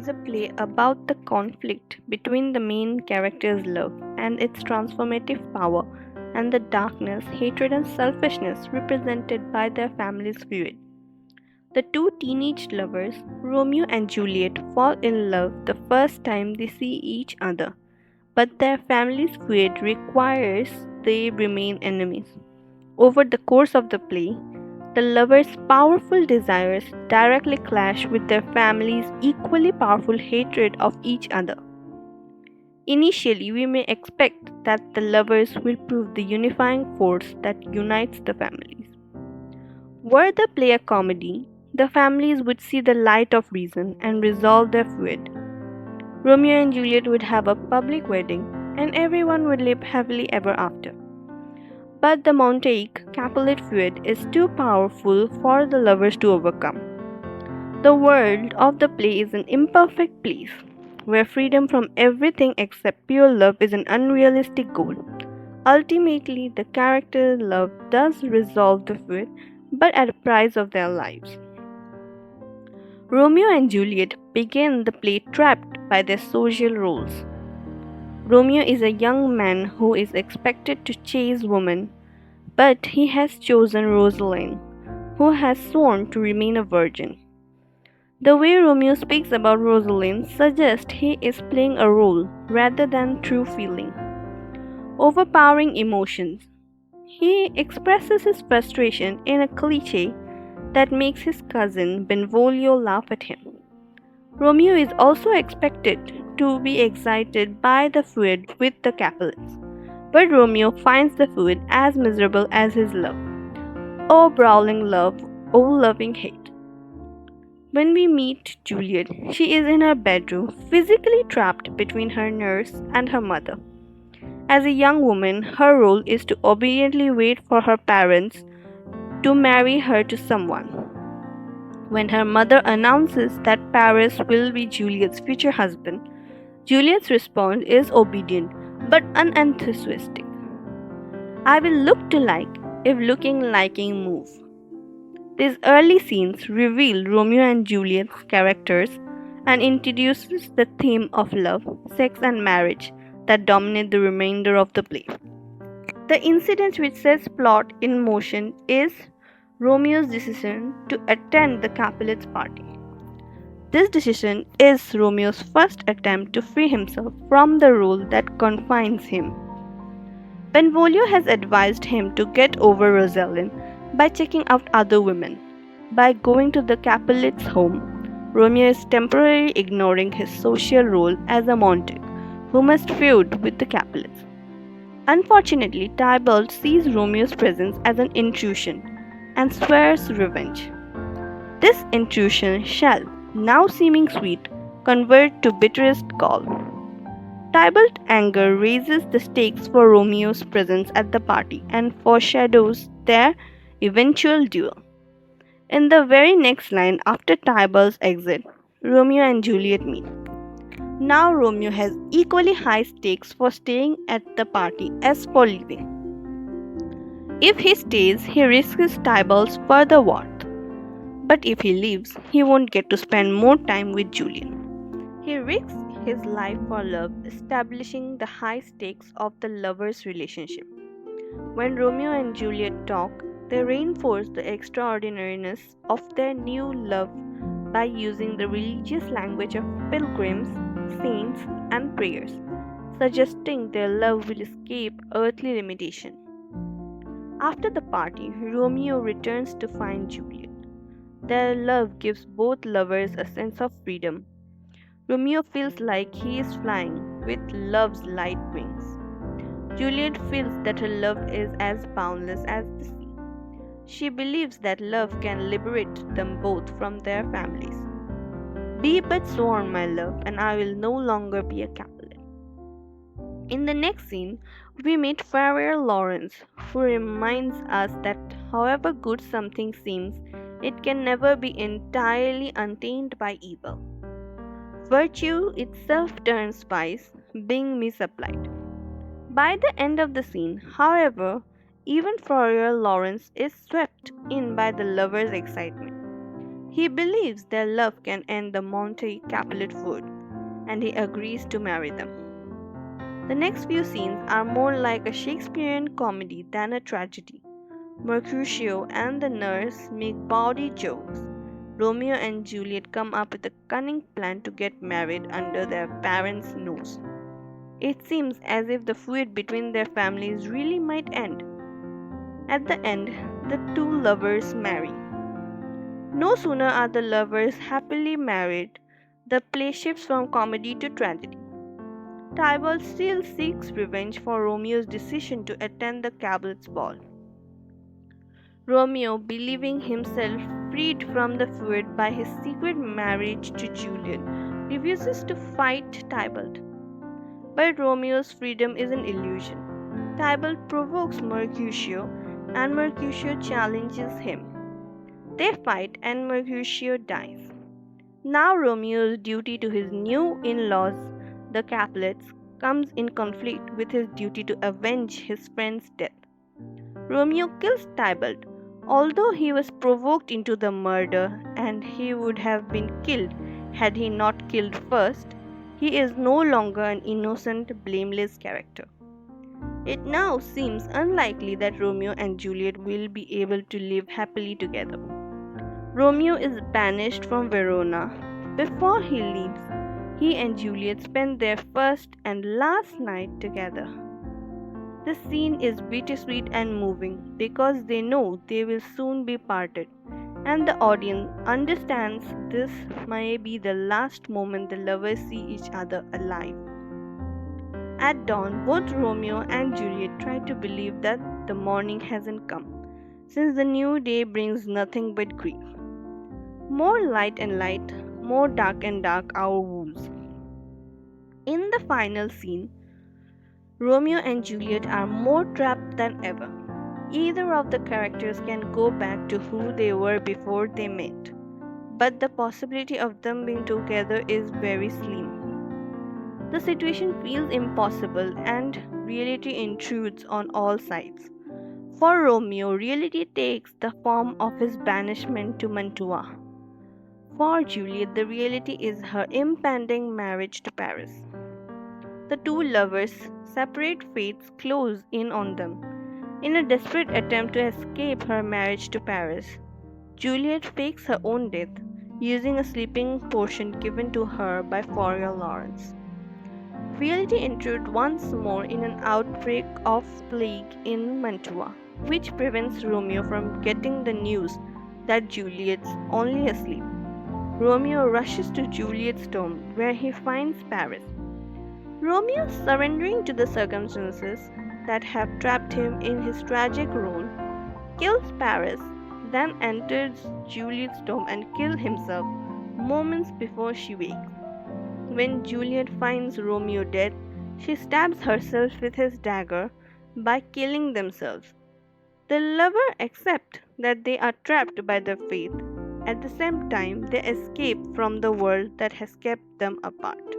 is a play about the conflict between the main character's love and its transformative power and the darkness, hatred, and selfishness represented by their family's feud. The two teenage lovers, Romeo and Juliet, fall in love the first time they see each other, but their family's feud requires they remain enemies. Over the course of the play, the lovers' powerful desires directly clash with their families' equally powerful hatred of each other. Initially, we may expect that the lovers will prove the unifying force that unites the families. Were the play a comedy, the families would see the light of reason and resolve their feud. Romeo and Juliet would have a public wedding, and everyone would live happily ever after. But the Montague-Capulet feud is too powerful for the lovers to overcome. The world of the play is an imperfect place, where freedom from everything except pure love is an unrealistic goal. Ultimately, the character's love does resolve the feud, but at a price of their lives. Romeo and Juliet begin the play trapped by their social roles. Romeo is a young man who is expected to chase women, but he has chosen Rosalind, who has sworn to remain a virgin. The way Romeo speaks about Rosalind suggests he is playing a role rather than true feeling. Overpowering emotions. He expresses his frustration in a cliche that makes his cousin Benvolio laugh at him. Romeo is also expected to be excited by the feud with the Capulets, but Romeo finds the feud as miserable as his love. Oh, brawling love, oh, loving hate. When we meet Juliet, she is in her bedroom, physically trapped between her nurse and her mother. As a young woman, her role is to obediently wait for her parents to marry her to someone. When her mother announces that Paris will be Juliet's future husband, Juliet's response is obedient but unenthusiastic. I will look to like if looking liking move. These early scenes reveal Romeo and Juliet's characters and introduces the theme of love, sex and marriage that dominate the remainder of the play. The incident which sets plot in motion is Romeo's decision to attend the Capulet's party. This decision is Romeo's first attempt to free himself from the role that confines him. Benvolio has advised him to get over Rosalind by checking out other women. By going to the Capulet's home, Romeo is temporarily ignoring his social role as a Montague, who must feud with the Capulets. Unfortunately, Tybalt sees Romeo's presence as an intrusion and swears revenge. This intrusion shall, now seeming sweet, convert to bitterest gall. Tybalt's anger raises the stakes for Romeo's presence at the party and foreshadows their eventual duel. In the very next line after Tybalt's exit, Romeo and Juliet meet. Now Romeo has equally high stakes for staying at the party as for leaving. If he stays, he risks Tybalt's further wrath. But if he leaves, he won't get to spend more time with Juliet. He risks his life for love, establishing the high stakes of the lovers' relationship. When Romeo and Juliet talk, they reinforce the extraordinariness of their new love by using the religious language of pilgrims, saints, and prayers, suggesting their love will escape earthly limitation. After the party, Romeo returns to find Juliet. Their love gives both lovers a sense of freedom. Romeo feels like he is flying with love's light wings. Juliet feels that her love is as boundless as the sea. She believes that love can liberate them both from their families. Be but sworn, my love, and I will no longer be a Capulet. In the next scene, we meet Farrier Lawrence, who reminds us that however good something seems, it can never be entirely untainted by evil. Virtue itself turns vice, being misapplied. By the end of the scene, however, even Farrier Lawrence is swept in by the lover's excitement. He believes their love can end the Montague-Capulet feud, and he agrees to marry them. The next few scenes are more like a Shakespearean comedy than a tragedy. Mercutio and the nurse make bawdy jokes. Romeo and Juliet come up with a cunning plan to get married under their parents' nose. It seems as if the feud between their families really might end. At the end, the two lovers marry. No sooner are the lovers happily married, the play shifts from comedy to tragedy. Tybalt still seeks revenge for Romeo's decision to attend the Capulets' ball. Romeo, believing himself freed from the feud by his secret marriage to Juliet, refuses to fight Tybalt. But Romeo's freedom is an illusion. Tybalt provokes Mercutio, and Mercutio challenges him. They fight, and Mercutio dies. Now Romeo's duty to his new in-laws, the Capulets, comes in conflict with his duty to avenge his friend's death. Romeo kills Tybalt, although he was provoked into the murder and he would have been killed had he not killed first. He is no longer an innocent, blameless character. It now seems unlikely that Romeo and Juliet will be able to live happily together. Romeo is banished from Verona. Before he leaves, he and Juliet spend their first and last night together. The scene is bittersweet and moving because they know they will soon be parted, and the audience understands this may be the last moment the lovers see each other alive. At dawn, both Romeo and Juliet try to believe that the morning hasn't come, since the new day brings nothing but grief. More light and light, more dark and dark our woes. In the final scene, Romeo and Juliet are more trapped than ever. Either of the characters can go back to who they were before they met, but the possibility of them being together is very slim. The situation feels impossible and reality intrudes on all sides. For Romeo, reality takes the form of his banishment to Mantua. For Juliet, the reality is her impending marriage to Paris. The two lovers' separate fates close in on them. In a desperate attempt to escape her marriage to Paris, Juliet fakes her own death using a sleeping potion given to her by Flora Lawrence. Reality intrudes once more in an outbreak of plague in Mantua, which prevents Romeo from getting the news that Juliet's only asleep. Romeo rushes to Juliet's tomb, where he finds Paris. Romeo, surrendering to the circumstances that have trapped him in his tragic role, kills Paris, then enters Juliet's tomb and kills himself moments before she wakes. When Juliet finds Romeo dead, she stabs herself with his dagger by killing themselves. The lovers accept that they are trapped by their fate. At the same time, they escape from the world that has kept them apart.